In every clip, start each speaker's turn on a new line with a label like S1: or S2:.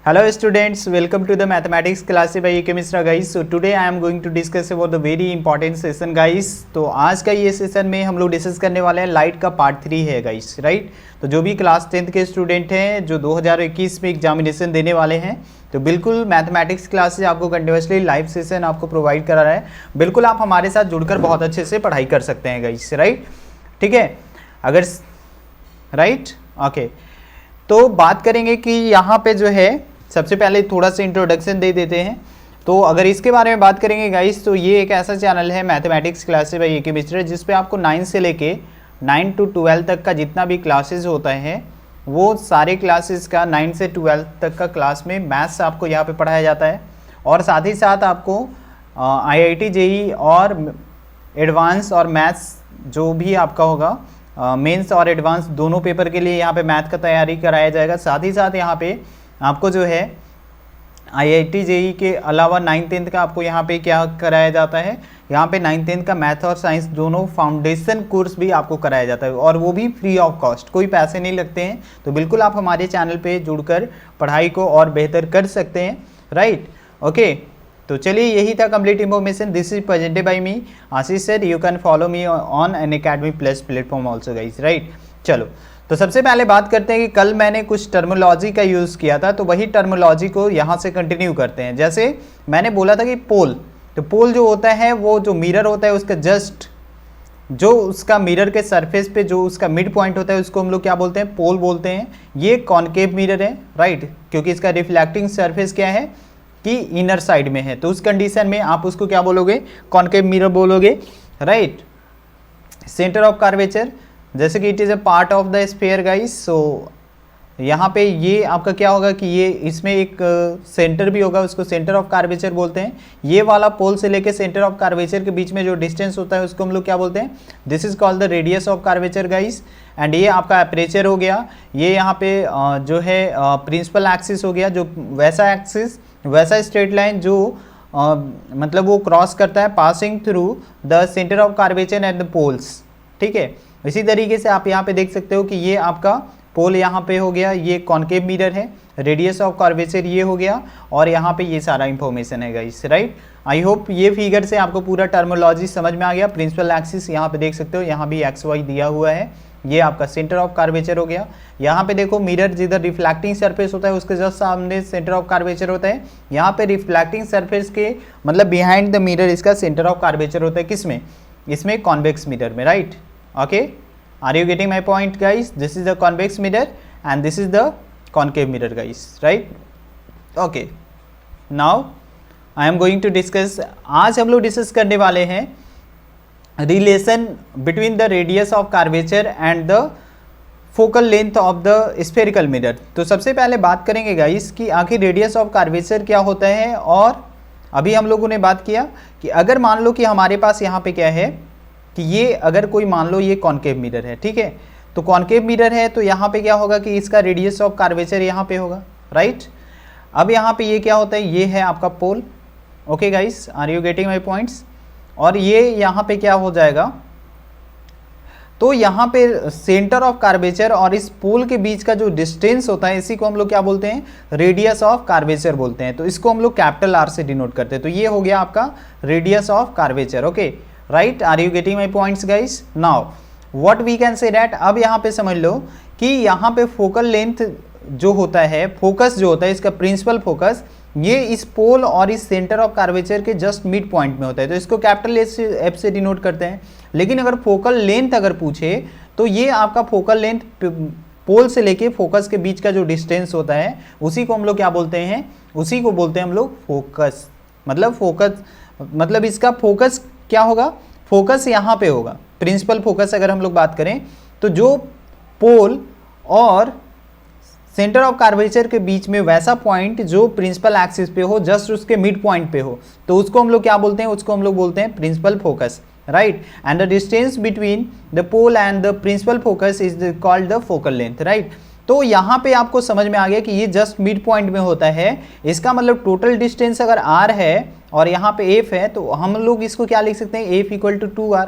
S1: Hello students, welcome to the mathematics class by AK Misra guys. So today I am going to discuss about the very important session guys. तो आज का ये session में हम लोग discuss करने वाले हैं लाइट का पार्ट 3 है गाइस, राइट। तो जो भी क्लास 10th के स्टूडेंट हैं जो 2021 में एग्जामिनेशन देने वाले हैं तो बिल्कुल मैथमेटिक्स क्लासेज आपको कंटिन्यूसली लाइव सेशन आपको प्रोवाइड करा रहा है। बिल्कुल आप हमारे साथ जुड़कर बहुत अच्छे से पढ़ाई कर सकते हैं गाइस, राइट। ठीक है, अगर राइट ओके तो बात करेंगे कि यहाँ पे जो है सबसे पहले थोड़ा सा इंट्रोडक्शन दे देते हैं। तो अगर इसके बारे में बात करेंगे गाइस तो ये एक ऐसा चैनल है mathematics classes bye AK mister जिस पे आपको 9 से लेके 9 to 12 तक का जितना भी क्लासेस होता है वो सारे क्लासेस का 9 से 12 तक का क्लास में मैथ्स आपको यहाँ पे पढ़ाया जाता है। और साथ ही साथ आपको IIT JEE और एडवांस और मैथ्स जो भी आपका होगा मेंस और एडवांस दोनों पेपर के लिए यहाँ पे मैथ का तैयारी कराया जाएगा। साथ ही साथ यहाँ पे आपको जो है IIT JEE के अलावा 9th-10th का आपको यहाँ पे क्या कराया जाता है, यहाँ पे 9th-10th का मैथ और साइंस दोनों फाउंडेशन कोर्स भी आपको कराया जाता है और वो भी फ्री ऑफ कॉस्ट, कोई पैसे नहीं लगते हैं। तो बिल्कुल आप हमारे चैनल पे जुड़कर पढ़ाई को और बेहतर कर सकते हैं, राइट ओके। तो चलिए यही था complete information. This is presented by me Ashish sir. You can follow me on Unacademy plus platform also guys, right. चलो तो सबसे पहले बात करते हैं कि कल मैंने कुछ टर्मिनोलॉजी का यूज़ किया था तो वही टर्मिनोलॉजी को यहाँ से कंटिन्यू करते हैं। जैसे मैंने बोला था कि पोल, तो पोल जो होता है वो जो मिरर होता है उसका जस्ट जो उसका मिरर के सरफेस पे जो उसका मिड पॉइंट होता है उसको हम लोग क्या बोलते हैं, पोल बोलते हैं। ये कॉनकेव मिरर है, राइट, क्योंकि इसका रिफ्लेक्टिंग सरफेस क्या है कि इनर साइड में है। तो उस कंडीशन में आप उसको क्या बोलोगे, कॉनकेव मिरर बोलोगे, राइट। सेंटर ऑफ कर्वेचर जैसे कि it is a part of the sphere guys. So यहाँ पे ये आपका क्या होगा कि ये इसमें एक सेंटर भी होगा, उसको सेंटर ऑफ कर्वेचर बोलते हैं। ये वाला पोल से लेके सेंटर ऑफ कर्वेचर के बीच में जो डिस्टेंस होता है उसको हम लोग क्या बोलते हैं, this is called the radius of curvature guys. And ये आपका एपरेचर हो गया, ये यहाँ पे जो है प्रिंसिपल एक्सिस हो गया, जो वैसा एक्सिस वैसा स्ट्रेट लाइन जो मतलब वो क्रॉस करता है passing through the centre of curvature and the poles, ठीक है। इसी तरीके से आप यहाँ पे देख सकते हो कि ये आपका पोल यहाँ पे हो गया, ये कॉनकेव मिरर है, रेडियस ऑफ कर्वेचर ये हो गया और यहाँ पे ये सारा इंफॉर्मेशन है गाइस, राइट। आई होप ये फिगर से आपको पूरा टर्मिनोलॉजी समझ में आ गया। प्रिंसिपल एक्सिस यहाँ पे देख सकते हो, यहाँ भी XY दिया हुआ है, ये आपका सेंटर ऑफ कर्वेचर हो गया। यहाँ पे देखो मिरर जिधर रिफ्लेक्टिंग सरफेस होता है उसके जस्ट सामने सेंटर ऑफ कर्वेचर होता है। यहाँ पे रिफ्लेक्टिंग सरफेस के मतलब बिहाइंड द मिरर इसका सेंटर ऑफ कर्वेचर होता है, किसमें, इसमें कॉन्वेक्स मिरर में, right okay. Are you getting my point guys? This is the convex mirror and this is the concave mirror guys, right okay. Now I am going to discuss, आज हम लोग discuss करने वाले हैं relation between the radius of curvature and the focal length of the spherical mirror. तो सबसे पहले बात करेंगे गाइस कि आखिर रेडियस ऑफ कर्वेचर क्या होता है। और अभी हम लोगों ने बात किया कि अगर मान लो कि हमारे पास यहाँ पे क्या है कि ये अगर कोई मान लो ये कॉनकेव मिरर है, ठीक है, तो कॉनकेव मिरर है तो यहाँ पे क्या होगा कि इसका रेडियस ऑफ कर्वेचर यहाँ पे होगा, राइट। अब यहाँ पे ये क्या होता है, ये है आपका pole, okay guys, are you getting my points. और ये यहाँ पे क्या हो जाएगा, तो यहाँ पे सेंटर ऑफ कर्वेचर और इस पोल के बीच का जो डिस्टेंस होता है इसी को हम लोग क्या बोलते हैं, रेडियस ऑफ कर्वेचर बोलते हैं। तो इसको हम लोग कैपिटल R से डिनोट करते हैं। तो ये हो गया आपका radius of curvature, okay right. Are you getting my points guys? Now what we can say that, अब यहाँ पे समझ लो कि यहाँ पे फोकल लेंथ जो होता है, फोकस जो होता है इसका प्रिंसिपल फोकस, ये इस पोल और इस सेंटर ऑफ कर्वेचर के जस्ट मिड पॉइंट में होता है। तो इसको कैपिटल F से डिनोट करते हैं। लेकिन अगर फोकल लेंथ अगर पूछे तो ये आपका फोकल लेंथ पोल से लेके फोकस के बीच का जो डिस्टेंस होता है उसी को हम लोग क्या बोलते हैं, उसी को बोलते हैं हम लोग फोकस। मतलब इसका फोकस क्या होगा, फोकस यहाँ पे होगा, प्रिंसिपल फोकस अगर हम लोग बात करें तो जो पोल और सेंटर ऑफ कर्वेचर के बीच में वैसा पॉइंट जो प्रिंसिपल एक्सिस पे हो, जस्ट उसके मिड पॉइंट पे हो, तो उसको हम लोग क्या बोलते हैं, उसको हम लोग बोलते हैं principal focus, right. And the distance between the pole and the principal focus is called the focal length, right. तो यहाँ पे आपको समझ में आ गया कि ये जस्ट मिड पॉइंट में होता है। इसका मतलब टोटल डिस्टेंस अगर R है और यहाँ पे F है तो हम लोग इसको क्या लिख सकते हैं, F equal to 2R,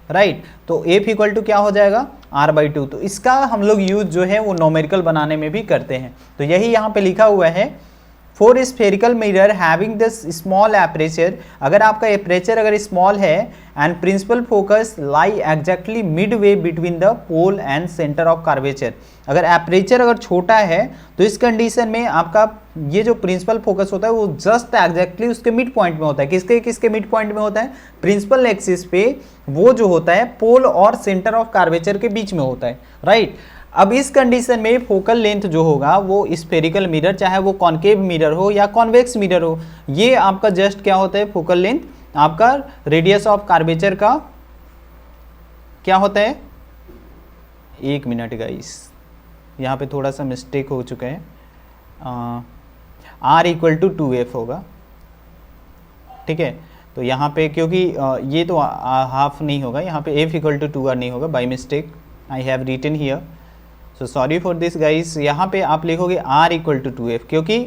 S1: right. तो F इक्वल टू क्या हो जाएगा, R/2। तो इसका हम लोग यूज जो है वो न्यूमेरिकल बनाने में भी करते हैं। तो यही यहाँ पे लिखा हुआ है for spherical mirror having the small aperture, अगर आपका एपरेचर अगर स्मॉल है and principal focus lie exactly mid way between the pole and centre of curvature, अगर एपरेचर अगर छोटा है तो इस कंडीशन में आपका ये जो प्रिंसिपल फोकस होता है वो जस्ट एग्जैक्टली उसके मिड पॉइंट में होता है। किसके किसके मिड पॉइंट में होता है? प्रिंसिपल एक्सिस पे वो जो होता है पोल और सेंटर ऑफ कर्वेचर के बीच में होता है, राइट। अब इस कंडीशन में फोकल लेंथ जो होगा वो स्फेरिकल मिरर, चाहे वो कॉनकेव मिरर हो या कॉन्वेक्स मिरर हो, ये आपका जस्ट क्या होता है? फोकल लेंथ आपका रेडियस ऑफ कर्वेचर का क्या होता है? 1 मिनट गाइस, यहाँ पे थोड़ा सा मिस्टेक हो चुका है। R = 2f होगा, ठीक है। तो यहाँ पे क्योंकि ये तो हाफ नहीं होगा, यहाँ पे f = 2r नहीं होगा, by mistake I have written here, so sorry for this guys. यहाँ पे आप लिखोगे R = 2f, क्योंकि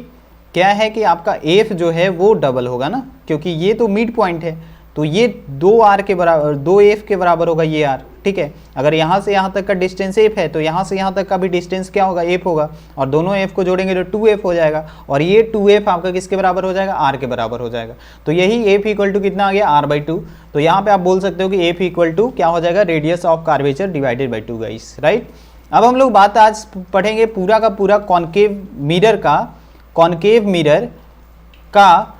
S1: क्या है कि आपका f जो है वो डबल होगा ना, क्योंकि ये तो मिड पॉइंट है, तो ये 2r के बराबर 2f के बराबर होगा ये r, ठीक है। अगर यहाँ से यहाँ तक का डिस्टेंस f है तो यहाँ से यहाँ तक का भी डिस्टेंस क्या होगा? f होगा, और दोनों f को जोड़ेंगे तो 2f हो जाएगा, और ये 2f आपका किसके बराबर हो जाएगा? r के बराबर हो जाएगा। तो यही f = कितना आ गया? r/2। तो यहाँ पे आप बोल सकते हो कि f = क्या हो जाएगा? Radius of curvature divided by 2 guys, right. अब हम लोग बात आज पढ़ेंगे पूरा का पूरा कॉनकेव मिरर का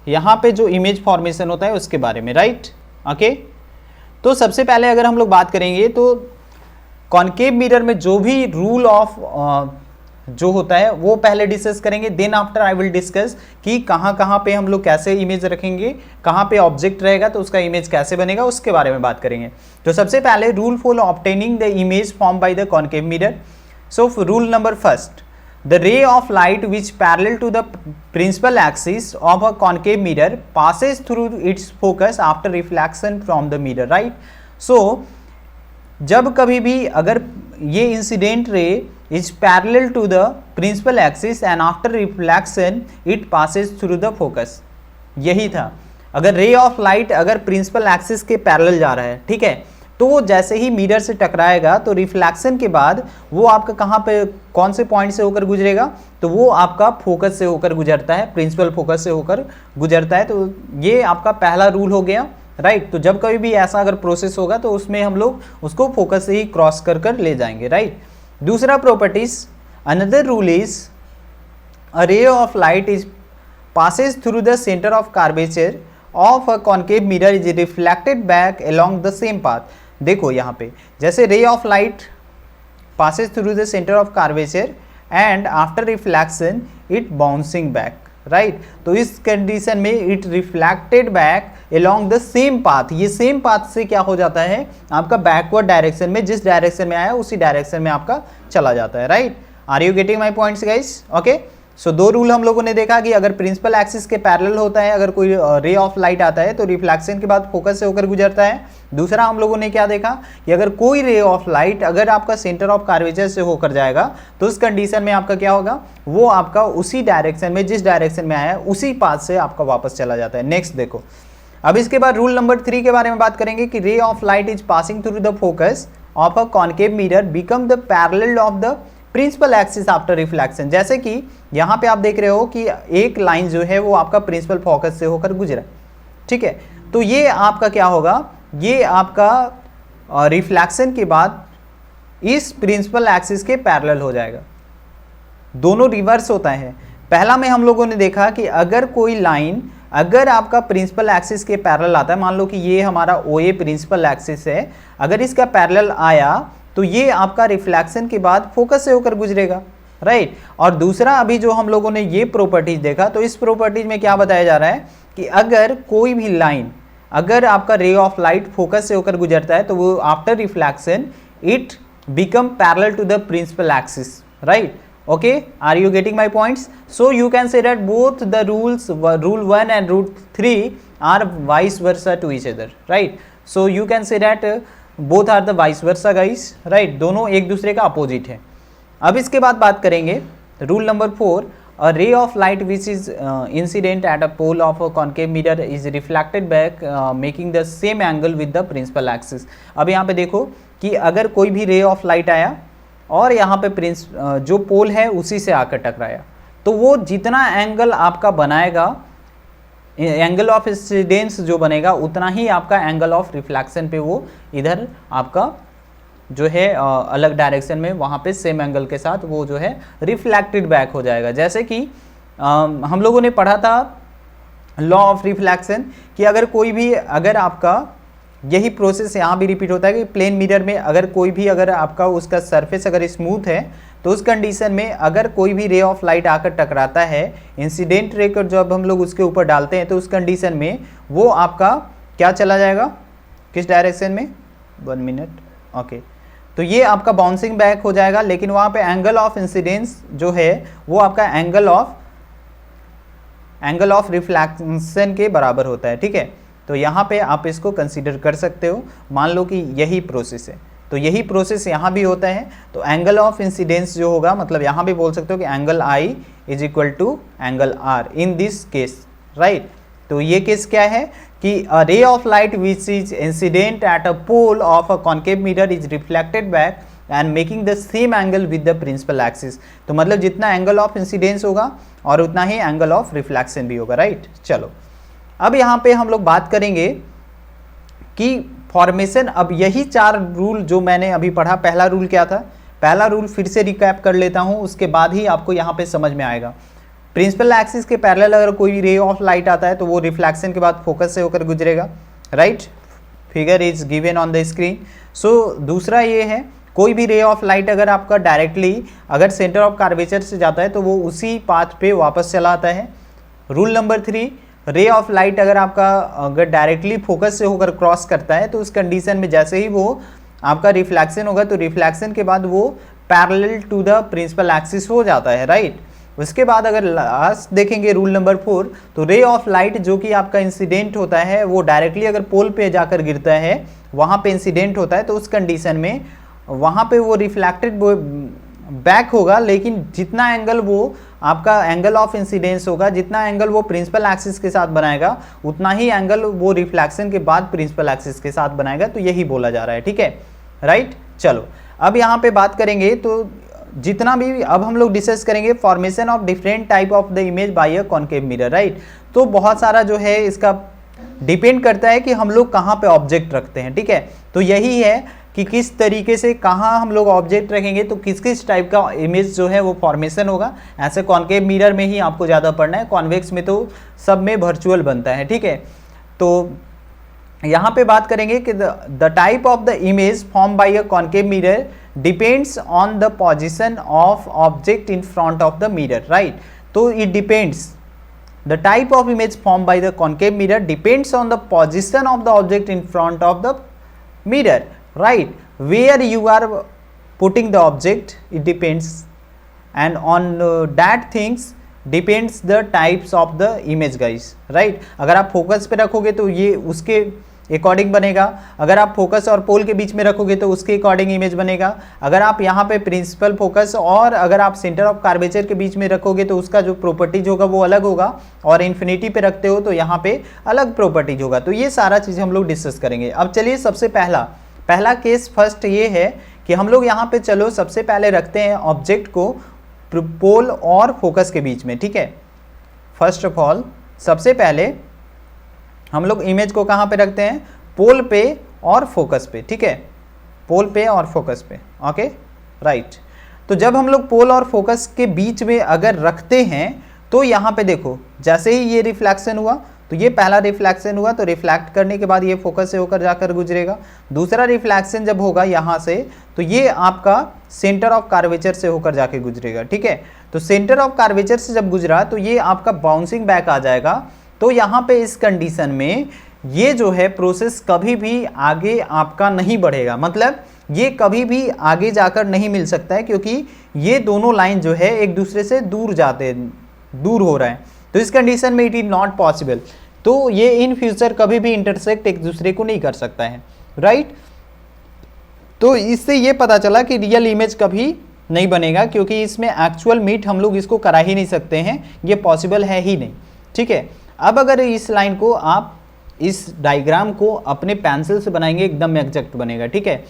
S1: यहाँ पे जो इमेज फॉर्मेशन होता है उसके बारे में, राइट, ओके। तो सबसे पहले अगर हम लोग बात करेंगे तो कॉनकेव मिरर में जो भी रूल ऑफ जो होता है वो पहले डिस्कस करेंगे, then after I will discuss कि कहाँ पे हम लोग कैसे इमेज रखेंगे, कहाँ पे ऑब्जेक्ट रहेगा तो उसका इमेज कैसे बनेगा, उसके बारे में बात करेंगे। तो सबसे पहले rule for obtaining the image form by the concave mirror. So rule number first, the ray of light which parallel to the principal axis of a concave mirror passes through its focus after reflection from the mirror, right? So जब कभी भी अगर ये incident ray is parallel to the principal axis and after reflection it passes through the focus, यही था। अगर रे of light अगर प्रिंसिपल एक्सिस के पैरेलल जा रहा है, ठीक है, तो वो जैसे ही मिरर से टकराएगा तो रिफ्लेक्शन के बाद वो आपका कहाँ पे कौन से पॉइंट से होकर गुजरेगा? तो वो आपका फोकस से होकर गुजरता है, प्रिंसिपल फोकस से होकर गुजरता है। तो ये आपका पहला रूल हो गया, राइट। तो जब कभी भी ऐसा अगर प्रोसेस होगा तो उसमें हम लोग उसको फोकस से ही क्रॉस कर ले जाएंगे, राइट। दूसरा properties, another rule is a ray of light is passes through the center of curvature of a concave mirror is reflected back along the same path। देखो यहाँ पे जैसे रे of light passes through the center of curvature and after reflection it bouncing back, right. तो इस condition में it reflected back along the same path, ये same path से क्या हो जाता है? आपका बैकवर्ड डायरेक्शन में, जिस डायरेक्शन में आया उसी डायरेक्शन में आपका चला जाता है, right. Are you getting my points guys? Okay. So दो रूल हम लोगों ने देखा कि अगर प्रिंसिपल एक्सिस के पैरेलल होता है, अगर कोई रे ऑफ लाइट आता है तो रिफ्लेक्शन के बाद फोकस से होकर गुजरता है। दूसरा हम लोगों ने क्या देखा कि अगर कोई रे ऑफ लाइट अगर आपका सेंटर ऑफ कर्वेचर से होकर जाएगा तो उस कंडीशन में आपका क्या होगा? वो आपका उसी डायरेक्शन में, जिस डायरेक्शन में आया उसी पाथ से आपका वापस चला जाता है। नेक्स्ट देखो, अब इसके बाद रूल नंबर 3 के बारे में बात करेंगे कि ray of light is passing through the focus of a concave mirror become the parallel of the principal axis after reflection. जैसे कि यहाँ पे आप देख रहे हो कि एक लाइन जो है वो आपका प्रिंसिपल फोकस से होकर गुजरा, ठीक है। तो ये आपका क्या होगा? ये आपका रिफ्लेक्शन के बाद इस प्रिंसिपल एक्सिस के पैरेलल हो जाएगा। दोनों रिवर्स होता है। पहला में हम लोगों ने देखा कि अगर कोई लाइन अगर आपका प्रिंसिपल एक्सिस के पैरेलल आता है, मान लो कि ये हमारा OA प्रिंसिपल एक्सिस है, अगर इसका पैरेलल आया तो ये आपका रिफ्लेक्शन के बाद फोकस से होकर गुजरेगा, राइट। और दूसरा अभी जो हम लोगों ने ये प्रॉपर्टीज देखा, तो इस प्रॉपर्टीज में क्या बताया जा रहा है कि अगर कोई भी लाइन अगर आपका रे ऑफ लाइट फोकस से होकर गुजरता है तो वो after reflection it become parallel to the principal axis, right. Okay, are you getting my points? So you can say that both the rules, rule 1 and rule 3 are vice versa to each other, right. So you can say that both are the vice versa guys, right. दोनों एक दूसरे का opposite है। अब इसके बाद बात करेंगे rule number 4, a ray of light which is incident at a pole of a concave mirror is reflected back making the same angle with the principal axis. अब यहाँ पे देखो कि अगर कोई भी रे ऑफ लाइट आया और यहाँ पे जो पोल है उसी से आकर टकराया, तो वो जितना एंगल आपका बनाएगा, एंगल ऑफ इंसिडेंस जो बनेगा, उतना ही आपका एंगल ऑफ रिफ्लेक्शन पे वो इधर आपका जो है अलग डायरेक्शन में वहाँ पे सेम एंगल के साथ वो जो है रिफ्लेक्टेड बैक हो जाएगा। जैसे कि हम लोगों ने पढ़ा था लॉ ऑफ रिफ्लेक्शन कि अगर आपका यही प्रोसेस यहाँ भी रिपीट होता है कि प्लेन मिरर में अगर कोई भी अगर आपका उसका सरफेस अगर स्मूथ है तो उस कंडीशन में अगर कोई भी रे ऑफ लाइट आकर टकराता है, इंसिडेंट रे को जब हम लोग उसके ऊपर डालते हैं तो उस कंडीशन में वो आपका क्या चला जाएगा, किस डायरेक्शन में, 1 मिनट, ओके, तो ये आपका बाउंसिंग बैक हो जाएगा। लेकिन वहाँ पे एंगल ऑफ इंसिडेंस जो है वो आपका एंगल ऑफ रिफ्लेक्शन के बराबर होता है, ठीक है। तो यहाँ पे आप इसको कंसीडर कर सकते हो। मान लो कि यही प्रोसेस है तो यही प्रोसेस यहाँ भी होता है, तो एंगल ऑफ इंसिडेंस जो होगा, मतलब यहाँ भी बोल सकते हो कि angle i is equal to angle r in this case, right. तो ये केस क्या है कि a ray of light which is incident at a pole of a concave mirror is reflected back and making the same angle with the principal axis. तो मतलब जितना angle of incidence होगा और उतना ही एंगल ऑफ रिफ्लेक्शन भी होगा, right. चलो अब यहाँ पे हम लोग बात करेंगे कि फॉर्मेशन, अब यही 4 रूल जो मैंने अभी पढ़ा, पहला रूल क्या था, पहला रूल फिर से रिकैप कर लेता हूँ, उसके बाद ही आपको यहाँ पे समझ में आएगा। प्रिंसिपल एक्सिस के पैरेलल अगर कोई रे ऑफ लाइट आता है तो वो रिफ्लेक्शन के बाद फोकस से होकर गुजरेगा, right. Figure is given on the screen. So दूसरा ये है, कोई भी रे ऑफ लाइट अगर आपका डायरेक्टली अगर सेंटर ऑफ कर्वेचर से जाता है तो वो उसी पाथ पे वापस चला आता है। रूल नंबर 3, रे ऑफ लाइट अगर डायरेक्टली फोकस से होकर क्रॉस करता है तो उस कंडीशन में जैसे ही वो आपका रिफ्लेक्शन होगा तो रिफ्लेक्शन के बाद वो parallel to the principal axis हो जाता है, राइट। उसके बाद अगर लास्ट देखेंगे रूल नंबर 4, तो रे ऑफ लाइट जो कि आपका इंसिडेंट होता है वो डायरेक्टली अगर पोल पे जाकर गिरता है, वहाँ पे इंसिडेंट होता है, तो उस कंडीशन में वहाँ पे वो रिफ्लेक्टेड बैक होगा, लेकिन जितना एंगल वो आपका एंगल ऑफ इंसिडेंस होगा, जितना एंगल वो प्रिंसिपल एक्सिस के साथ बनाएगा, उतना ही एंगल वो रिफ्लेक्शन के बाद प्रिंसिपल एक्सिस के साथ बनाएगा। तो यही बोला जा रहा है, ठीक है, राइट। चलो अब यहाँ पे बात करेंगे तो जितना भी अब हम लोग डिस्कस करेंगे formation of different type of the image by a concave mirror, right. तो बहुत सारा जो है इसका डिपेंड करता है कि हम लोग कहाँ पे ऑब्जेक्ट रखते हैं, ठीक है। तो यही है कि किस तरीके से कहाँ हम लोग ऑब्जेक्ट रखेंगे तो किस किस टाइप का इमेज जो है वो फॉर्मेशन होगा। ऐसे कॉन्केव मिरर में ही आपको ज़्यादा पढ़ना है, कॉन्वेक्स में तो सब में वर्चुअल बनता है, ठीक है। तो यहाँ पे बात करेंगे कि the type of the image form by a concave mirror depends on the position of object in front of the mirror, right. तो it depends, the type of image formed by the concave mirror depends on the position of the object in front of the mirror, right, where you are putting the object, it depends, and on that things depends the types of the image guys, right। अगर आप focus पे रखोगे तो ये उसके according बनेगा, अगर आप फोकस और पोल के बीच में रखोगे तो उसके अकॉर्डिंग इमेज बनेगा, अगर आप यहाँ पे प्रिंसिपल फोकस और अगर आप सेंटर ऑफ कर्वेचर के बीच में रखोगे तो उसका जो प्रॉपर्टीज होगा वो अलग होगा, और इन्फिनिटी पे रखते हो तो यहाँ पे अलग प्रॉपर्टीज होगा। तो ये सारा चीज़ हम लोग डिस्कस करेंगे। अब चलिए सबसे पहला केस फर्स्ट ये है कि हम लोग यहाँ पे चलो सबसे पहले रखते हैं ऑब्जेक्ट को पोल और फोकस के बीच में, ठीक है। फर्स्ट ऑफ ऑल सबसे पहले हम लोग इमेज को कहाँ पे रखते हैं, पोल पे और फोकस पे, ठीक है, पोल पे और फोकस पे, ओके, राइट। तो जब हम लोग पोल और फोकस के बीच में अगर रखते हैं तो यहाँ पे देखो जैसे ही ये रिफ्लेक्शन हुआ तो ये पहला रिफ्लेक्शन हुआ, तो रिफ्लेक्ट करने के बाद ये फोकस से होकर जाकर गुजरेगा। दूसरा रिफ्लेक्शन जब होगा यहाँ से तो ये आपका सेंटर ऑफ कर्वेचर से होकर जाके गुजरेगा, ठीक है। तो सेंटर ऑफ कर्वेचर से जब गुजरा तो ये आपका बाउंसिंग बैक आ जाएगा। तो यहाँ पे इस कंडीशन में ये जो है प्रोसेस कभी भी आगे आपका नहीं बढ़ेगा, मतलब ये कभी भी आगे जाकर नहीं मिल सकता है, क्योंकि ये दोनों लाइन जो है एक दूसरे से दूर हो रहा है। तो इस कंडीशन में इट इज नॉट पॉसिबल, तो ये इन फ्यूचर कभी भी इंटरसेक्ट एक दूसरे को नहीं कर सकता है, राइट। तो इससे ये पता चला कि रियल इमेज कभी नहीं बनेगा, क्योंकि इसमें एक्चुअल मीट हम लोग इसको करा ही नहीं सकते हैं, ये पॉसिबल है ही नहीं, ठीक है। अब अगर इस लाइन को आप इस डायग्राम को अपने पेंसिल से बनाएंगे एकदम एग्जैक्ट बनेगा, ठीक है।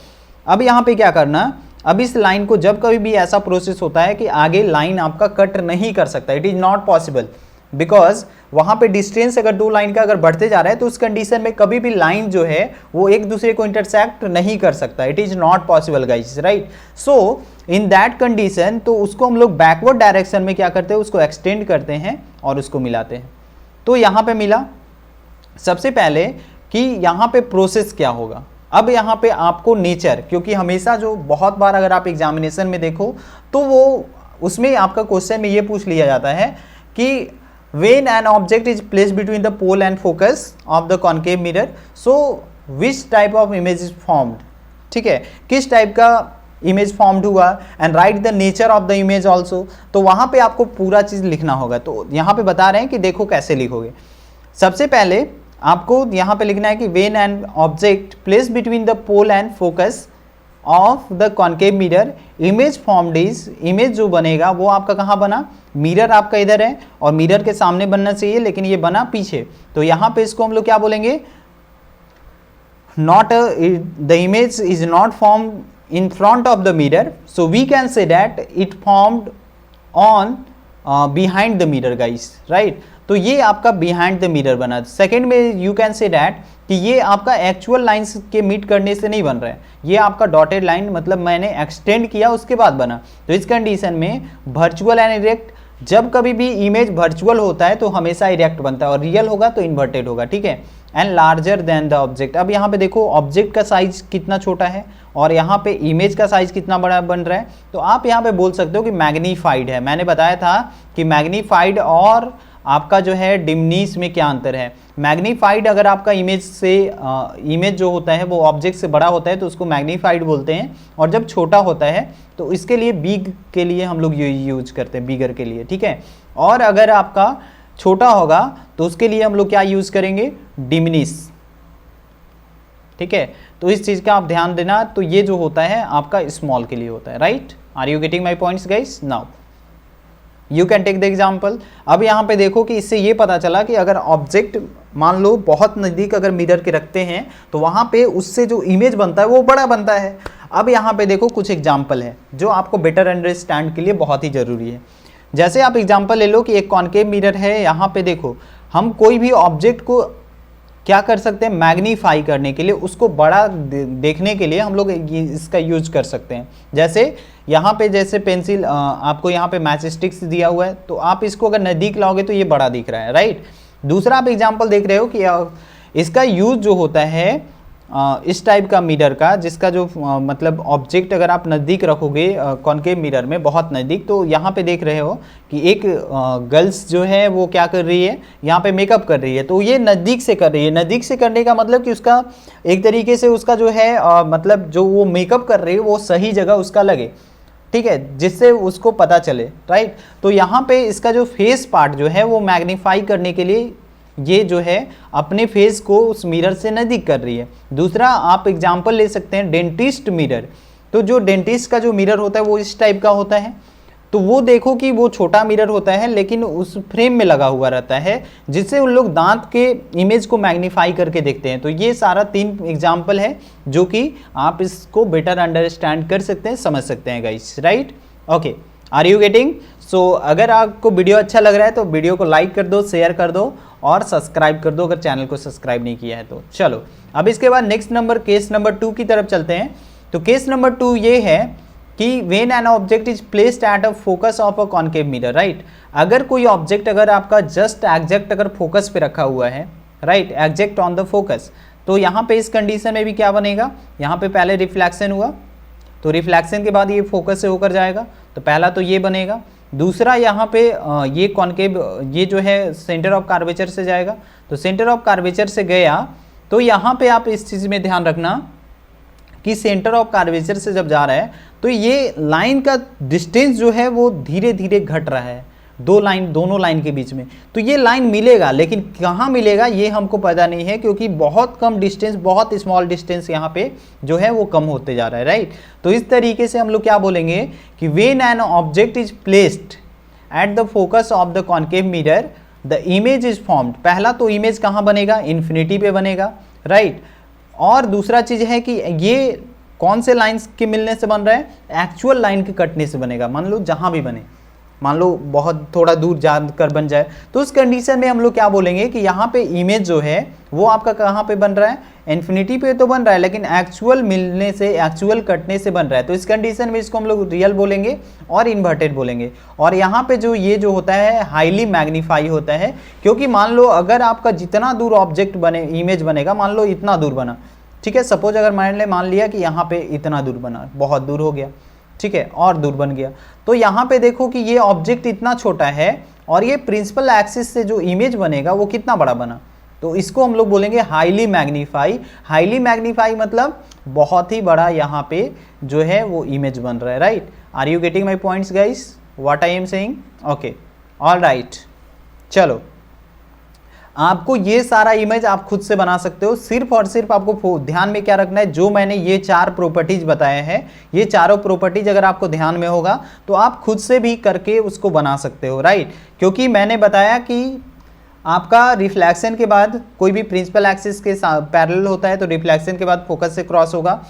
S1: अब यहाँ पे क्या करना, अब इस लाइन को जब कभी भी ऐसा प्रोसेस होता है कि आगे लाइन आपका कट नहीं कर सकता, it is not possible, because वहां पे डिस्टेंस अगर दो लाइन का अगर बढ़ते जा रहा है तो उस कंडीशन में कभी भी लाइन जो है वो एक दूसरे को इंटरसेक्ट नहीं कर सकता, it is not possible guys, right. So in that condition तो उसको हम लोग बैकवर्ड डायरेक्शन में क्या करते हैं, उसको एक्सटेंड करते हैं और उसको मिलाते हैं। तो यहाँ पे मिला सबसे पहले कि यहाँ पे प्रोसेस क्या होगा। अब यहाँ पे आपको नेचर, क्योंकि हमेशा जो बहुत बार अगर आप एग्जामिनेशन में देखो तो वो उसमें आपका क्वेश्चन में ये पूछ लिया जाता है कि when an object is placed between the pole and focus of the concave mirror, so which type of image is formed, ठीक है, किस टाइप का इमेज फॉर्म्ड हुआ, and right the nature of the image also. तो वहाँ पे आपको पूरा चीज़ लिखना होगा। तो यहाँ पे बता रहे हैं कि देखो कैसे लिखोगे। सबसे पहले आपको यहाँ पे लिखना है कि when an object placed between the pole and focus of the concave mirror image formed is, image जो बनेगा वो आपका कहाँ बना, मिरर आपका इधर है और मिरर के सामने बनना चाहिए, लेकिन ये बना पीछे। तो यहाँ पे इसको हम लोग क्या बोलेंगे, not the image is not formed in front of the mirror, so we can say that it formed on behind the mirror guys, right. तो ये आपका बिहाइंड द मिरर बना। सेकेंड में यू कैन से दैट कि ये आपका actual lines के meet करने से नहीं बन रहा है, ये आपका डॉटेड लाइन मतलब मैंने एक्सटेंड किया उसके बाद बना। तो इस कंडीशन में वर्चुअल एंड इरेक्ट, जब कभी भी इमेज वर्चुअल होता है तो हमेशा इरेक्ट बनता है और रियल होगा तो इन्वर्टेड होगा, ठीक है। And larger than the object, अब यहाँ पे देखो ऑब्जेक्ट का साइज कितना छोटा है और यहाँ पे इमेज का साइज कितना बड़ा बन रहा है। तो आप यहाँ पे बोल सकते हो कि मैग्नीफाइड है। मैंने बताया था कि मैग्नीफाइड और आपका जो है डिमनीस में क्या अंतर है। मैग्नीफाइड अगर आपका इमेज से इमेज जो होता है वो ऑब्जेक्ट से बड़ा होता है तो उसको मैग्नीफाइड बोलते हैं, और जब छोटा होता है तो इसके लिए बिग के लिए हम लोग यूज करते हैं, बिगर के लिए, ठीक है। और अगर आपका छोटा होगा तो उसके लिए हम लोग क्या यूज करेंगे, डिमनीस, ठीक है। तो इस चीज़ का आप ध्यान देना। तो ये जो होता है आपका स्मॉल के लिए होता है, right. Are you getting my points guys? Now you can take the example. अब यहाँ पे देखो कि इससे ये पता चला कि अगर ऑब्जेक्ट मान लो बहुत नज़दीक अगर मिरर के रखते हैं तो वहाँ पे उससे जो इमेज बनता है वो बड़ा बनता है। अब यहाँ पे देखो कुछ एग्जाम्पल है जो आपको बेटर अंडरस्टैंड के लिए बहुत ही ज़रूरी है। जैसे आप एग्जाम्पल ले लो कि एक कॉन्केव मिरर है, यहाँ पे देखो हम कोई भी ऑब्जेक्ट को क्या कर सकते हैं, मैग्नीफाई करने के लिए, उसको बड़ा देखने के लिए हम लोग इसका यूज कर सकते हैं। जैसे यहाँ पे जैसे पेंसिल आपको यहाँ पे मैच स्टिक्स दिया हुआ है तो आप इसको अगर नज़दीक लाओगे तो ये बड़ा दिख रहा है, राइट। दूसरा आप एग्जांपल देख रहे हो कि इसका यूज जो होता है इस टाइप का मिरर का, जिसका जो मतलब ऑब्जेक्ट अगर आप नज़दीक रखोगे कॉन्केव मिरर में बहुत नज़दीक, तो यहाँ पे देख रहे हो कि एक गर्ल्स जो है वो क्या कर रही है, यहाँ पे मेकअप कर रही है। तो ये नज़दीक से कर रही है। नज़दीक से करने का मतलब कि उसका एक तरीके से उसका जो है मतलब जो वो मेकअप कर रही है वो सही जगह उसका लगे, ठीक है, जिससे उसको पता चले, राइट। तो यहाँ पे इसका जो फेस पार्ट जो है वो मैग्नीफाई करने के लिए ये जो है अपने फेस को उस मिरर से नज़दीक कर रही है। दूसरा आप एग्जांपल ले सकते हैं डेंटिस्ट मिरर। तो जो डेंटिस्ट का जो मिरर होता है वो इस टाइप का होता है। तो वो देखो कि वो छोटा मिरर होता है लेकिन उस फ्रेम में लगा हुआ रहता है, जिससे उन लोग दांत के इमेज को मैग्नीफाई करके देखते हैं। तो ये सारा 3 एग्जाम्पल है जो कि आप इसको बेटर अंडरस्टैंड कर सकते हैं, समझ सकते हैं guys, right. Okay, are you getting? So अगर आपको वीडियो अच्छा लग रहा है तो वीडियो को लाइक कर दो, शेयर कर दो और सब्सक्राइब कर दो अगर चैनल को सब्सक्राइब नहीं किया है तो। चलो अब इसके बाद नेक्स्ट नंबर केस नंबर 2 की तरफ चलते हैं। तो केस नंबर 2 ये है कि when an object is placed at a focus of a concave mirror, right. अगर कोई ऑब्जेक्ट अगर आपका जस्ट एग्जैक्ट अगर फोकस पे रखा हुआ है, right, exact on the focus, तो यहाँ पे इस कंडीशन में भी क्या बनेगा, यहाँ पे पहले रिफ्लेक्शन हुआ तो रिफ्लेक्शन के बाद ये फोकस से होकर जाएगा, तो पहला तो ये बनेगा। दूसरा यहाँ पे ये कॉन्केव ये जो है सेंटर ऑफ कर्वेचर से जाएगा, तो सेंटर ऑफ कर्वेचर से गया तो यहाँ पे आप इस चीज़ में ध्यान रखना कि सेंटर ऑफ कर्वेचर से जब जा रहा है तो ये लाइन का डिस्टेंस जो है वो धीरे धीरे घट रहा है दोनों लाइन के बीच में। तो ये लाइन मिलेगा लेकिन कहाँ मिलेगा ये हमको पता नहीं है, क्योंकि बहुत कम डिस्टेंस, बहुत स्मॉल डिस्टेंस यहाँ पे जो है वो कम होते जा रहा है, राइट। तो इस तरीके से हम लोग क्या बोलेंगे कि when an object is placed at the focus of the concave mirror the image is formed. पहला तो इमेज कहाँ बनेगा, इन्फिनिटी पे बनेगा, राइट। और दूसरा चीज़ है कि ये कौन से लाइंस के मिलने से बन रहा है? एक्चुअल लाइन के कटने से बनेगा। मान लो जहां भी बने, मान लो बहुत थोड़ा दूर जाकर बन जाए, तो उस कंडीशन में हम लोग क्या बोलेंगे कि यहाँ पे इमेज जो है वो आपका कहाँ पे बन रहा है? इन्फिनिटी पे तो बन रहा है, लेकिन एक्चुअल मिलने से, एक्चुअल कटने से बन रहा है। तो इस कंडीशन में इसको हम लोग रियल बोलेंगे और इन्वर्टेड बोलेंगे। और यहाँ पे जो ये जो होता है हाईली मैग्नीफाई होता है, क्योंकि मान लो अगर आपका जितना दूर ऑब्जेक्ट बने, इमेज बनेगा, मान लो इतना दूर बना, ठीक है, सपोज अगर मान लिया कि यहाँ पे इतना दूर बना, बहुत दूर हो गया, ठीक है, और दूर बन गया, तो यहाँ पे देखो कि ये ऑब्जेक्ट इतना छोटा है और ये प्रिंसिपल एक्सिस से जो इमेज बनेगा वो कितना बड़ा बना, तो इसको हम लोग बोलेंगे हाईली मैग्नीफाई। हाईली मैग्नीफाई मतलब बहुत ही बड़ा यहाँ पे जो है वो इमेज बन रहा है, right? Are you getting my points guys, what I am saying? Okay, all right. चलो, आपको ये सारा इमेज आप खुद से बना सकते हो। सिर्फ और सिर्फ आपको ध्यान में क्या रखना है, जो मैंने ये 4 प्रॉपर्टीज बताए हैं, ये चारों प्रॉपर्टीज अगर आपको ध्यान में होगा तो आप खुद से भी करके उसको बना सकते हो, राइट? क्योंकि मैंने बताया कि आपका रिफ्लेक्शन के बाद कोई भी प्रिंसिपल एक्सिस के पैरेलल होता है तो रिफ्लेक्शन के बाद फोकस से क्रॉस होगा।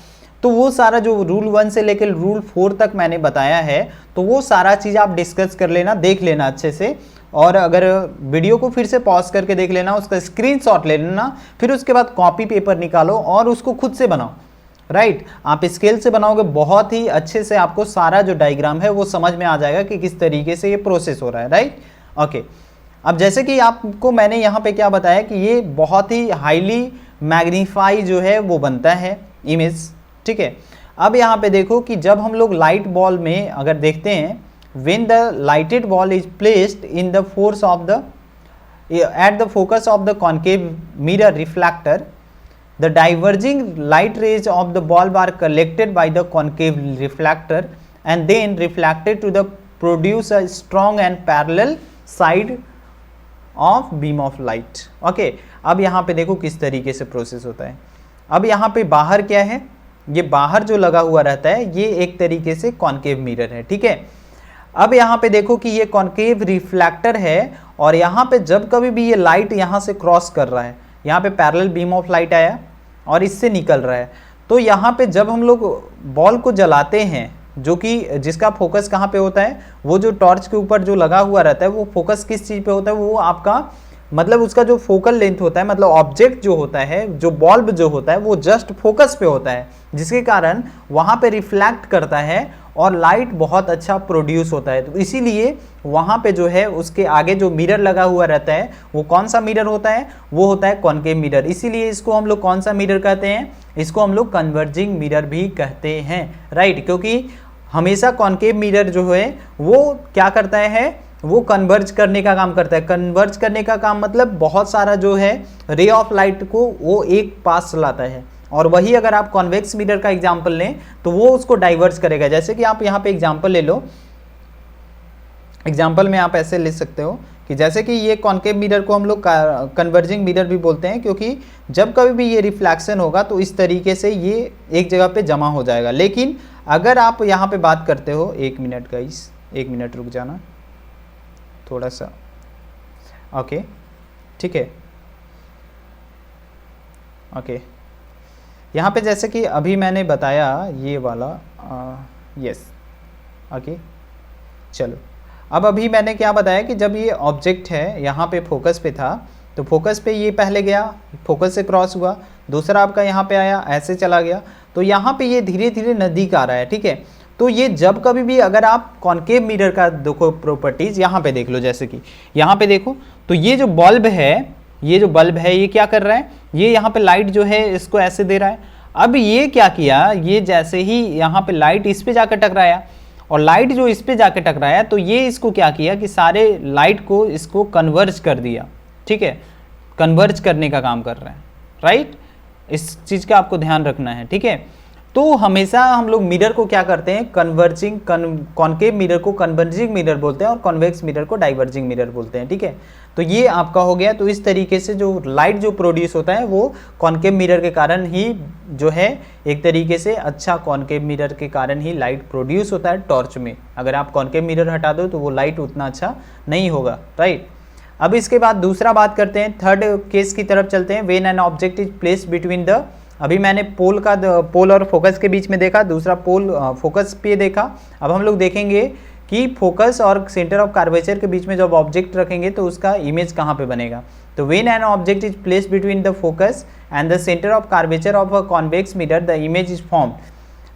S1: तो वो सारा जो रूल 1 से लेकर रूल 4 तक मैंने बताया है, तो वो सारा चीज़ आप डिस्कस कर लेना, देख लेना अच्छे से। और अगर वीडियो को फिर से पॉज करके देख लेना, उसका स्क्रीनशॉट ले लेना, फिर उसके बाद कॉपी पेपर निकालो और उसको खुद से बनाओ, राइट? आप स्केल से बनाओगे, बहुत ही अच्छे से आपको सारा जो डायग्राम है वो समझ में आ जाएगा कि किस तरीके से ये प्रोसेस हो रहा है, राइट? ओके, अब जैसे कि आपको मैंने यहाँ पे क्या बताया कि ये बहुत ही हाईली मैग्नीफाई जो है वो बनता है इमेज, ठीक है। अब यहाँ पे देखो कि जब हम लोग लाइट बॉल में अगर देखते हैं, when the lighted ball is placed in the force of the at the focus of the concave mirror reflector, the diverging light rays of the bulb are collected by the concave reflector and then reflected to the produce a strong and parallel side of beam of light. okay, अब यहाँ पे देखो किस तरीके से process होता है। अब यहाँ पे बाहर क्या है, ये बाहर जो लगा हुआ रहता है ये एक तरीके से कॉन्केव मिरर है, ठीक है। अब यहाँ पे देखो कि ये कॉन्केव रिफ्लेक्टर है और यहाँ पे जब कभी भी ये लाइट यहाँ से क्रॉस कर रहा है, यहाँ पे पैरेलल बीम ऑफ लाइट आया और इससे निकल रहा है, तो यहाँ पे जब हम लोग बॉल को जलाते हैं, जो कि जिसका फोकस कहाँ पे होता है, वो जो टॉर्च के ऊपर जो लगा हुआ रहता है वो फोकस किस चीज़ पे होता है, वो आपका मतलब उसका जो फोकल लेंथ होता है, मतलब ऑब्जेक्ट जो होता है, जो बल्ब जो होता है वो जस्ट फोकस पे होता है, जिसके कारण वहाँ पे रिफ्लेक्ट करता है और लाइट बहुत अच्छा प्रोड्यूस होता है। तो इसीलिए वहाँ पे जो है उसके आगे जो मिरर लगा हुआ रहता है वो कौन सा मिरर होता है, वो होता है कॉन्केव मिरर। इसीलिए इसको हम लोग कौन सा मिरर कहते हैं, इसको हम लोग कन्वर्जिंग मिरर भी कहते हैं, राइट? क्योंकि हमेशा कॉन्केव मिरर जो है वो क्या करता है, वो कन्वर्ज करने का काम करता है। कन्वर्ज करने का काम मतलब बहुत सारा जो है रे ऑफ लाइट को वो एक पास लाता है, और वही अगर आप कॉन्वेक्स मिरर का एग्जांपल लें तो वो उसको डाइवर्ज करेगा। जैसे कि आप यहाँ पे एग्जांपल ले लो, एग्जांपल में आप ऐसे ले सकते हो कि जैसे कि ये कॉन्केव मिरर को हम लोग कन्वर्जिंग मिरर भी बोलते हैं, क्योंकि जब कभी भी ये रिफ्लेक्शन होगा तो इस तरीके से ये एक जगह पे जमा हो जाएगा। लेकिन अगर आप यहाँ पे बात करते हो, 1 मिनट गाइस, 1 मिनट रुक जाना थोड़ा सा, ओके, ठीक है, ओके। यहाँ पे जैसे कि अभी मैंने बताया ये वाला, यस, ओके, चलो। अब अभी मैंने क्या बताया कि जब ये ऑब्जेक्ट है यहाँ पे फोकस पे था, तो फोकस पे ये पहले गया, फोकस से क्रॉस हुआ, दूसरा आपका यहाँ पे आया, ऐसे चला गया, तो यहाँ पे ये धीरे धीरे नज़दीक आ रहा है, ठीक है। तो ये जब कभी भी अगर आप कॉन्केव मिरर का देखो प्रॉपर्टीज, यहाँ पे देख लो, जैसे कि यहाँ पे देखो, तो ये जो बल्ब है, ये जो बल्ब है ये क्या कर रहा है, ये यहाँ पे लाइट जो है इसको ऐसे दे रहा है। अब ये क्या किया, ये जैसे ही यहाँ पे लाइट इस पे जाकर टकराया, और लाइट जो इस पे जाकर टकराया तो ये इसको क्या किया कि सारे लाइट को इसको कन्वर्ज कर दिया, ठीक है, कन्वर्ज करने का काम कर रहा है, राइट? इस चीज़ का आपको ध्यान रखना है, ठीक है। तो हमेशा हम लोग मिरर को क्या करते हैं, कन्वर्जिंग, कॉन्केव मिरर को कन्वर्जिंग मिरर बोलते हैं और कॉन्वेक्स मिरर को डाइवर्जिंग मिरर बोलते हैं, ठीक है। तो ये आपका हो गया। तो इस तरीके से जो लाइट जो प्रोड्यूस होता है वो कॉन्केव मिरर के कारण ही जो है, एक तरीके से अच्छा कॉन्केव मिरर के कारण ही लाइट प्रोड्यूस होता है टॉर्च में। अगर आप कॉन्केव मिरर हटा दो तो वो लाइट उतना अच्छा नहीं होगा, राइट। अब इसके बाद दूसरा बात करते हैं, थर्ड केस की तरफ चलते हैं। When an object is placed between the अभी मैंने पोल और फोकस के बीच में देखा, दूसरा पोल फोकस पे देखा। अब हम लोग देखेंगे कि फोकस और सेंटर ऑफ कर्वेचर के बीच में जब ऑब्जेक्ट रखेंगे तो उसका इमेज कहाँ पे बनेगा। तो when an object is placed between the focus and the centre of curvature of a convex mirror the image is form.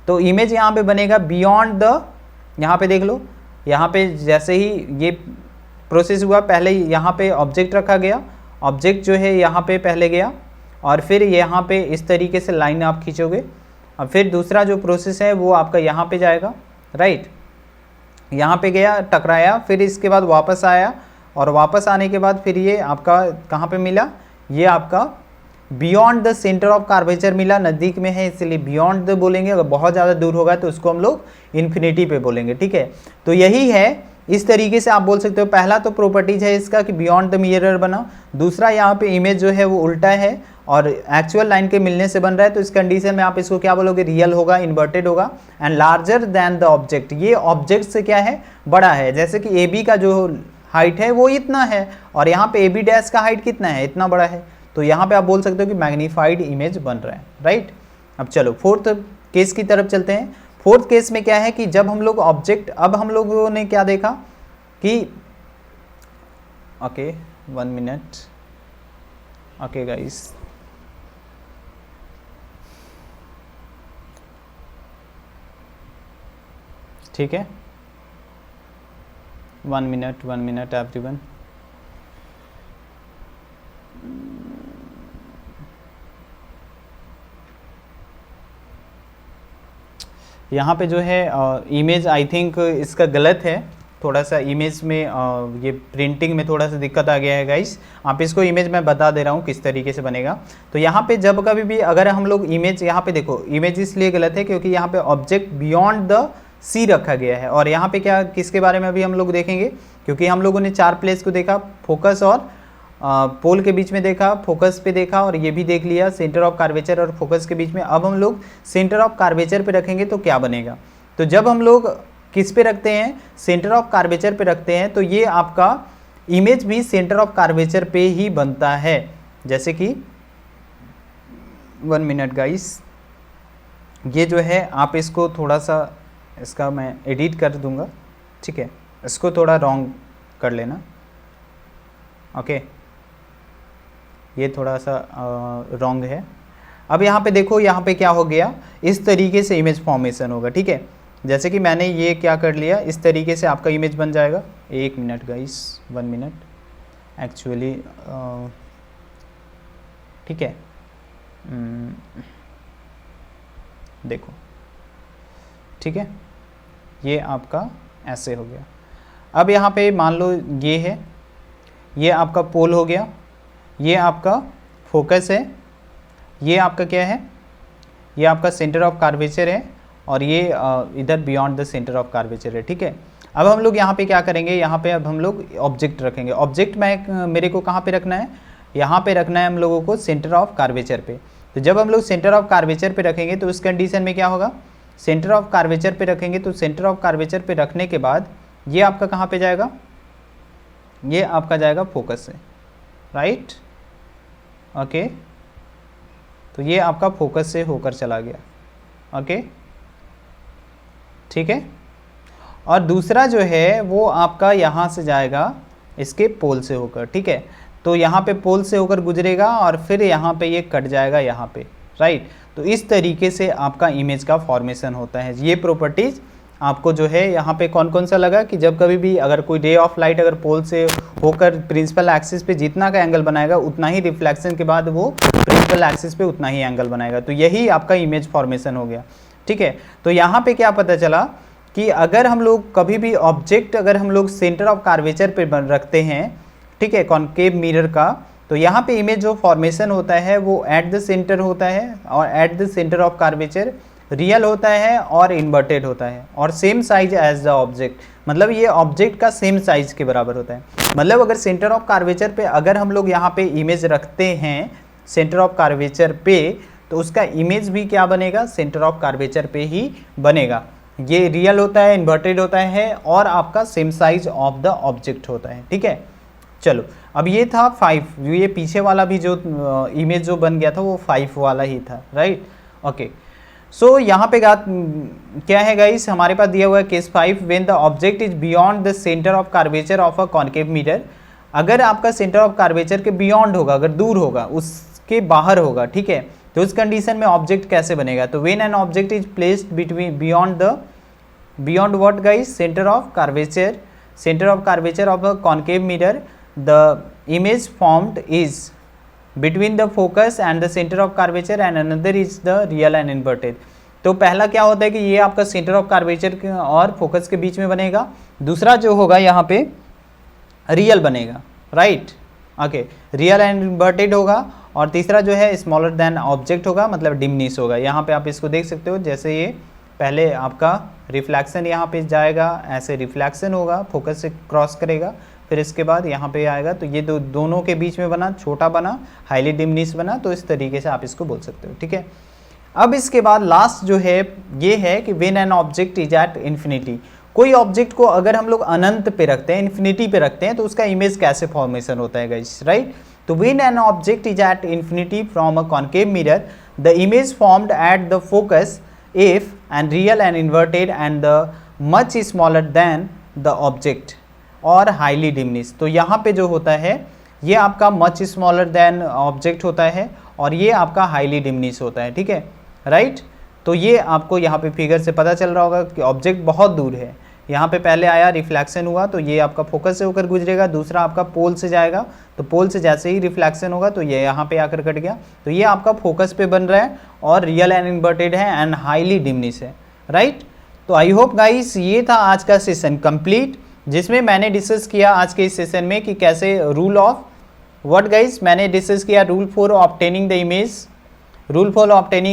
S1: तो इमेज यहाँ पे बनेगा बियॉन्ड द, यहाँ पे देख लो, यहाँ पे जैसे ही ये प्रोसेस हुआ, पहले यहाँ पे ऑब्जेक्ट रखा गया, ऑब्जेक्ट जो है यहाँ पे पहले गया और फिर यहाँ पे इस तरीके से लाइन आप खींचोगे। अब फिर दूसरा जो प्रोसेस है वो आपका यहाँ पे जाएगा, राइट, यहाँ पे गया, टकराया, फिर इसके बाद वापस आया और वापस आने के बाद फिर ये आपका कहाँ पे मिला, ये आपका beyond the centre of curvature मिला, नज़दीक में है इसलिए बियॉन्ड द बोलेंगे, अगर बहुत ज़्यादा दूर होगा तो उसको हम लोग इन्फिनिटी पे बोलेंगे, ठीक है। तो यही है, इस तरीके से आप बोल सकते हो। पहला तो प्रॉपर्टीज है इसका कि बियॉन्ड द मिरर बना, दूसरा यहाँ पे इमेज जो है वो उल्टा है और एक्चुअल लाइन के मिलने से बन रहा है, तो इस कंडीशन में आप इसको क्या बोलोगे, रियल होगा, इन्वर्टेड होगा। And larger than the object, ये ऑब्जेक्ट से क्या है, बड़ा है। जैसे कि ए बी का जो हाइट है वो इतना है और यहाँ पे ए बी डैश का हाइट कितना है, इतना बड़ा है, तो यहाँ पे आप बोल सकते हो कि मैग्नीफाइड इमेज बन रहा है, राइट। अब चलो फोर्थ केस की तरफ चलते हैं। फोर्थ केस में क्या है कि जब हम लोग ऑब्जेक्ट, अब हम लोगों ने क्या देखा कि ओके 1 मिनट, ओके गाइस, ठीक है, 1 मिनट एवरीवन। यहाँ पे जो है इमेज आई थिंक इसका गलत है, थोड़ा सा इमेज में ये प्रिंटिंग में थोड़ा सा दिक्कत आ गया है गाइस। आप इसको इमेज मैं बता दे रहा हूँ किस तरीके से बनेगा। तो यहाँ पे जब कभी भी अगर हम लोग इमेज, यहाँ पे देखो इमेज इसलिए गलत है क्योंकि यहाँ पे ऑब्जेक्ट बियॉन्ड द सी रखा गया है और यहाँ पे क्या, किसके बारे में अभी हम लोग देखेंगे, क्योंकि हम लोगों ने 4 प्लेस को देखा, फोकस और पोल के बीच में देखा, फोकस पे देखा और ये भी देख लिया सेंटर ऑफ कर्वेचर और फोकस के बीच में। अब हम लोग सेंटर ऑफ कर्वेचर पे रखेंगे तो क्या बनेगा। तो जब हम लोग किस पे रखते हैं, सेंटर ऑफ कर्वेचर पे रखते हैं, तो ये आपका इमेज भी सेंटर ऑफ कर्वेचर पे ही बनता है। जैसे कि 1 मिनट गाइस, ये जो है आप इसको थोड़ा सा, इसका मैं एडिट कर दूंगा, ठीक है, इसको थोड़ा रॉन्ग कर लेना, ओके, ये थोड़ा सा रॉन्ग है। अब यहाँ पे देखो, यहाँ पे क्या हो गया, इस तरीके से इमेज फॉर्मेशन होगा, ठीक है। जैसे कि मैंने ये क्या कर लिया, इस तरीके से आपका इमेज बन जाएगा। 1 मिनट गाइस, 1 मिनट एक्चुअली, ठीक है, देखो, ठीक है, ये आपका ऐसे हो गया। अब यहाँ पे मान लो ये है, ये आपका पोल हो गया, ये आपका फोकस है, ये आपका क्या है, ये आपका सेंटर ऑफ कर्वेचर है और ये इधर beyond the centre of curvature है, ठीक है। अब हम लोग यहाँ पे क्या करेंगे, यहाँ पे अब हम लोग ऑब्जेक्ट रखेंगे। ऑब्जेक्ट मेरे को कहाँ पे रखना है, यहाँ पे रखना है हम लोगों को सेंटर ऑफ कर्वेचर पे। तो जब हम लोग सेंटर ऑफ कर्वेचर पे रखेंगे तो उस कंडीशन में क्या होगा, सेंटर ऑफ कर्वेचर पे रखेंगे तो सेंटर ऑफ कर्वेचर पे रखने के बाद ये आपका कहाँ पे जाएगा, ये आपका जाएगा फोकस से, राइट, ओके। तो ये आपका फोकस से होकर चला गया, ओके, ठीक है। और दूसरा जो है वो आपका यहाँ से जाएगा इसके पोल से होकर, ठीक है। तो यहाँ पे पोल से होकर गुजरेगा और फिर यहाँ पे ये कट जाएगा यहाँ पे, राइट। तो इस तरीके से आपका इमेज का फॉर्मेशन होता है। ये प्रॉपर्टीज आपको जो है यहाँ पे कौन कौन सा लगा कि जब कभी भी अगर कोई रे ऑफ लाइट अगर पोल से होकर प्रिंसिपल एक्सिस पे जितना का एंगल बनाएगा उतना ही रिफ्लेक्शन के बाद वो प्रिंसिपल एक्सिस पे उतना ही एंगल बनाएगा। तो यही आपका इमेज फॉर्मेशन हो गया, ठीक है। तो यहाँ पे क्या पता चला कि अगर हम लोग कभी भी ऑब्जेक्ट अगर हम लोग सेंटर ऑफ कर्वेचर पे रखते हैं, ठीक है, कॉनकेव मिरर का, तो यहाँ पे इमेज जो फॉर्मेशन होता है वो एट द सेंटर होता है और at the centre of curvature real होता है और इन्वर्टेड होता है और same size as the object, मतलब ये ऑब्जेक्ट का सेम साइज के बराबर होता है। मतलब अगर सेंटर ऑफ कर्वेचर पे अगर हम लोग यहाँ पे इमेज रखते हैं सेंटर ऑफ कर्वेचर पे, तो उसका इमेज भी क्या बनेगा, सेंटर ऑफ कर्वेचर पे ही बनेगा। ये रियल होता है, इन्वर्टेड होता है और आपका same size of the object होता है, ठीक है। चलो अब ये था 5, ये पीछे वाला भी जो इमेज जो बन गया था वो 5 वाला ही था, राइट। ओके, सो यहाँ पे क्या है गाइस, हमारे पास दिया हुआ है case 5, when the object is beyond the centre of curvature of a concave mirror. अगर आपका सेंटर ऑफ कर्वेचर के बियॉन्ड होगा, अगर दूर होगा, उसके बाहर होगा, ठीक है, तो उस कंडीशन में ऑब्जेक्ट कैसे बनेगा, तो when an object is placed between beyond what guys, centre of curvature of a concave mirror, the image formed is between the focus and the center of curvature and another is the real and inverted। तो पहला क्या होता है कि ये आपका centre of curvature और focus के बीच में बनेगा, दूसरा जो होगा यहाँ पे रियल बनेगा, right. Okay, real and inverted होगा, और तीसरा जो है स्मॉलर देन ऑब्जेक्ट होगा, मतलब डिमनिश होगा। यहाँ पे आप इसको देख सकते हो, जैसे ये पहले आपका रिफ्लेक्शन यहाँ पे जाएगा, ऐसे रिफ्लेक्शन होगा, फोकस से क्रॉस करेगा, फिर इसके बाद यहाँ पे आएगा, तो ये दोनों के बीच में बना, छोटा बना, हाईली डिमनिश बना, तो इस तरीके से आप इसको बोल सकते हो, ठीक है। अब इसके बाद लास्ट जो है ये है कि when an object is at infinity. कोई ऑब्जेक्ट को अगर हम लोग अनंत पे रखते हैं, इन्फिनिटी पे रखते हैं, तो उसका इमेज कैसे फॉर्मेशन होता है गाइस, राइट। तो when an object is at infinity from a concave mirror, the image formed at the focus if and real and inverted and the much smaller than the object और highly diminish. तो यहाँ पे जो होता है ये आपका मच स्मॉलर देन ऑब्जेक्ट होता है, और ये आपका हाईली डिमनिश होता है, ठीक है, राइट। तो ये आपको यहाँ पे फिगर से पता चल रहा होगा कि ऑब्जेक्ट बहुत दूर है। यहाँ पे पहले आया, रिफ्लेक्शन हुआ, तो ये आपका फोकस से होकर गुजरेगा, दूसरा आपका पोल से जाएगा, तो पोल से जैसे ही रिफ्लेक्शन होगा तो ये यहाँ पे आकर कट गया, तो ये आपका फोकस पे बन रहा है, और रियल एंड इन्वर्टेड है एंड हाईली डिमनिश है, राइट। तो आई होप गाइस ये था आज का सेशन कंप्लीट, जिसमें मैंने डिस्कस किया आज के इस सेशन में कि कैसे रूल ऑफ व्हाट गाइस, मैंने डिस्कस किया rule for obtaining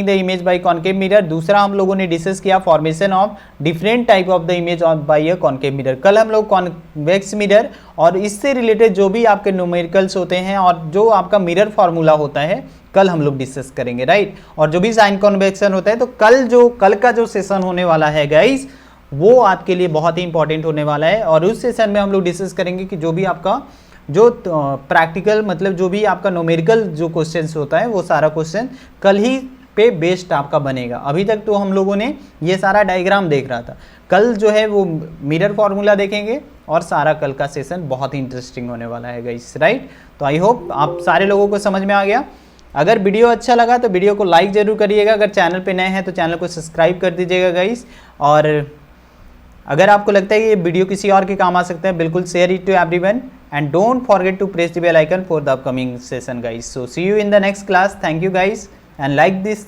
S1: the image by concave mirror. दूसरा हम लोगों ने डिस्कस किया formation of different type of the image by a concave mirror. कल हम लोग कॉन्वेक्स मिरर और इससे रिलेटेड जो भी आपके न्यूमेरिकल्स होते हैं और जो आपका मिरर फार्मूला होता है, कल हम लोग डिस्कस करेंगे, राइट। और जो भी साइन कन्वेक्शन होता है, तो कल का जो सेशन होने वाला है गाइस, वो आपके लिए बहुत ही इंपॉर्टेंट होने वाला है। और उस सेशन में हम लोग डिस्कस करेंगे कि जो भी आपका जो प्रैक्टिकल मतलब जो भी आपका न्यूमेरिकल जो क्वेश्चंस होता है, वो सारा क्वेश्चन कल ही पे बेस्ड आपका बनेगा। अभी तक तो हम लोगों ने ये सारा डायग्राम देख रहा था, कल जो है वो मिरर फार्मूला देखेंगे, और सारा कल का सेशन बहुत ही इंटरेस्टिंग होने वाला है गाइस, राइट। तो आई होप आप सारे लोगों को समझ में आ गया। अगर वीडियो अच्छा लगा तो वीडियो को लाइक जरूर करिएगा, अगर चैनल पे नए हैं तो चैनल को सब्सक्राइब कर दीजिएगा गाइस। और अगर आपको लगता है कि ये वीडियो किसी और के काम आ सकता है, बिल्कुल share it to everyone, and don't forget to press the bell icon for the upcoming session guys. So see you in the next class. Thank you guys, and like this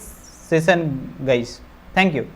S1: session guys. Thank you.